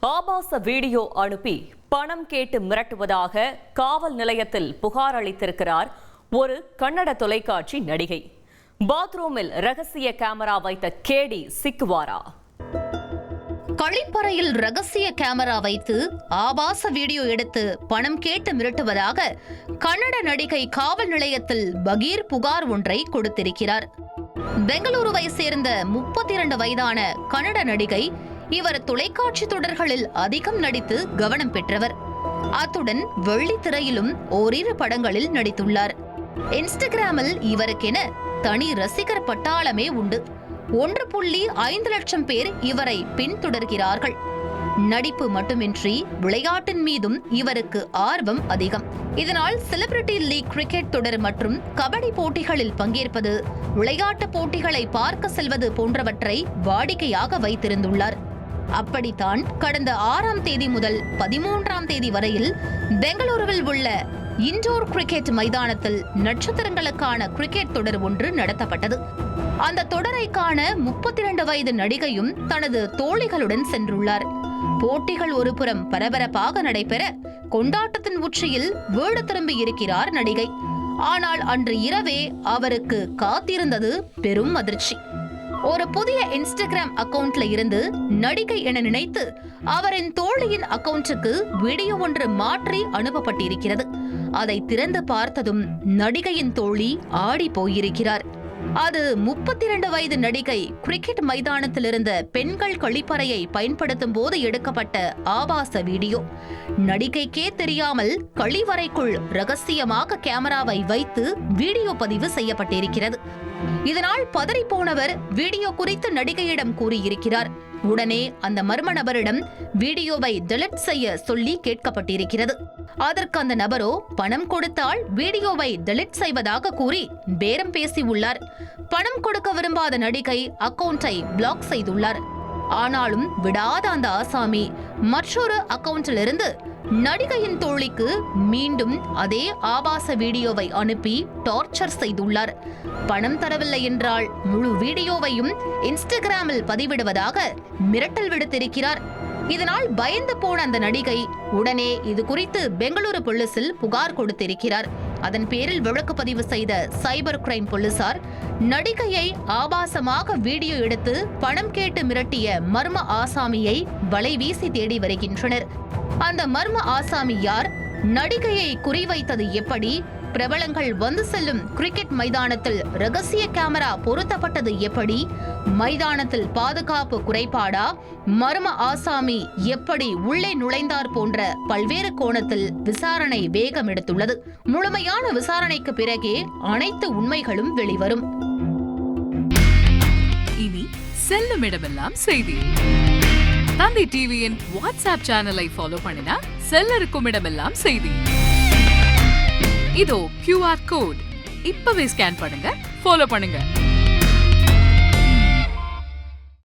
ஆபாச வீடியோ அனுப்பி பணம் கேட்டு மிரட்டுவதாக காவல் நிலையத்தில் புகார் அளித்திருக்கிறார் ஒரு கன்னட தொலைக்காட்சி நடிகை. பாத்ரூமில் ரகசிய கேமரா வைத்த கேடி சிக்குவாரா? கழிப்பறையில் ரகசிய கேமரா வைத்து ஆபாச வீடியோ எடுத்து பணம் கேட்டு மிரட்டுவதாக கன்னட நடிகை காவல் நிலையத்தில் பகீர் புகார் ஒன்றை கொடுத்திருக்கிறார். பெங்களூருவை சேர்ந்த 32 வயதான கன்னட நடிகை. இவர் தொலைக்காட்சி தொடர்களில் அதிகம் நடித்து கவனம் பெற்றவர். அத்துடன் வெள்ளித்திரையிலும் ஓரிரு படங்களில் நடித்துள்ளார். இன்ஸ்டாகிராமில் இவருக்கென தனி ரசிகர் பட்டாளமே உண்டு. 1.5 லட்சம் பேர் இவரை பின்தொடர்கிறார்கள். நடிப்பு மட்டுமின்றி விளையாட்டின் மீதும் இவருக்கு ஆர்வம் அதிகம். இதனால் செலிபிரிட்டி லீக் கிரிக்கெட் தொடர் மற்றும் கபடி போட்டிகளில் பங்கேற்பது, விளையாட்டு போட்டிகளை பார்க்க செல்வது போன்றவற்றை வாடிக்கையாக வைத்திருந்துள்ளார். அப்படித்தான் கடந்த 6ஆம் தேதி முதல் 13ஆம் தேதி வரையில் பெங்களூருவில் உள்ள இண்டோர் கிரிக்கெட் மைதானத்தில் நட்சத்திரங்களுக்கான கிரிக்கெட் தொடர் ஒன்று நடத்தப்பட்டது. அந்த தொடரை காண 32 வயது நடிகையும் தனது தோழிகளுடன் சென்றுள்ளார். போட்டிகள் ஒருபுறம் பரபரப்பாக நடைபெற கொண்டாட்டத்தின் உச்சியில் வீடு திரும்பி இருக்கிறார் நடிகை. ஆனால் அன்று இரவே அவருக்கு காத்திருந்தது பெரும் அதிர்ச்சி. ஒரு புதிய இன்ஸ்டாகிராம் அக்கவுண்ட்ல இருந்து நடிகை என நினைத்து அவரின் தோழியின் அக்கவுண்ட்டுக்கு வீடியோ ஒன்று மாற்றி அனுப்பப்பட்டிருக்கிறது. அதை திறந்து பார்த்ததும் நடிகையின் தோழி ஆடி போயிருக்கிறார். அது 32 வயது நடிகை கிரிக்கெட் மைதானத்தில் இருந்த பெண்கள் கழிப்பறையை பயன்படுத்தும் போது எடுக்கப்பட்ட ஆபாச வீடியோ. நடிகைக்கே தெரியாமல் கழிவறைக்குள் ரகசியமாக கேமராவை வைத்து வீடியோ பதிவு செய்யப்பட்டிருக்கிறது. இதனால் பதறி போனவர் வீடியோ குறித்து நடிகையிடம் கூறியிருக்கிறார். உடனே அந்த மர்ம நபரிடம் வீடியோவை டெலிட் செய்ய சொல்லி கேட்கப்பட்டிருக்கிறது. அதற்கு அந்த நபரோ பணம் கொடுத்தால் வீடியோவை டெலிட் செய்வதாக கூறி பேரம் பேசியுள்ளார். பணம் கொடுக்க விரும்பாத நடிகை அக்கவுண்டை பிளாக் செய்துள்ளார். ஆனாலும் விடாத அந்த ஆசாமி மற்றொரு அக்கவுண்டிலிருந்து நடிகையின் தோழிக்கு மீண்டும் அதே ஆபாச வீடியோவை அனுப்பி டார்ச்சர் செய்துள்ளார். பணம் தரவில்லை என்றால் முழு வீடியோவையும் இன்ஸ்டாகிராமில் பதிவிடுவதாக மிரட்டல் விடுத்திருக்கிறார். இதனால் பயந்து போன அந்த நடிகை உடனே இது குறித்து பெங்களூரு போலீசில் புகார் கொடுத்திருக்கிறார். அதன் பேரில் வழக்கு பதிவு செய்த சைபர் கிரைம் போலீசார் நடிகையை ஆபாசமாக வீடியோ எடுத்து பணம் கேட்டு மிரட்டிய மர்ம ஆசாமியை வலை வீசி தேடி வருகின்றனர். அந்த மர்ம ஆசாமி யார்? நடிகையை குறிவைத்தது எப்படி? பிரபலங்கள் வந்து செல்லும் கிரிக்கெட் மைதானத்தில் ரகசிய கேமரா பொருத்தப்பட்டது எப்படி? மைதானத்தில் பாதுகாப்பு குறைபாடா? மர்ம ஆசாமி எப்படி உள்ளே நுழைந்தார் போன்ற பல்வேறு கோணத்தில் விசாரணை வேகம் எடுத்துள்ளது. முழுமையான விசாரணைக்கு பிறகே அனைத்து உண்மைகளும் வெளிவரும். இனி செல்லும் இடமெல்லாம் செய்தி. தந்தி டிவியின் வாட்ஸ்அப் சேனலை ஃபாலோ பண்ணினா செல்லருக்கும் இடமெல்லாம் செய்தி. இதோ QR கோட் இப்பவே ஸ்கேன் பண்ணுங்க, ஃபாலோ பண்ணுங்க.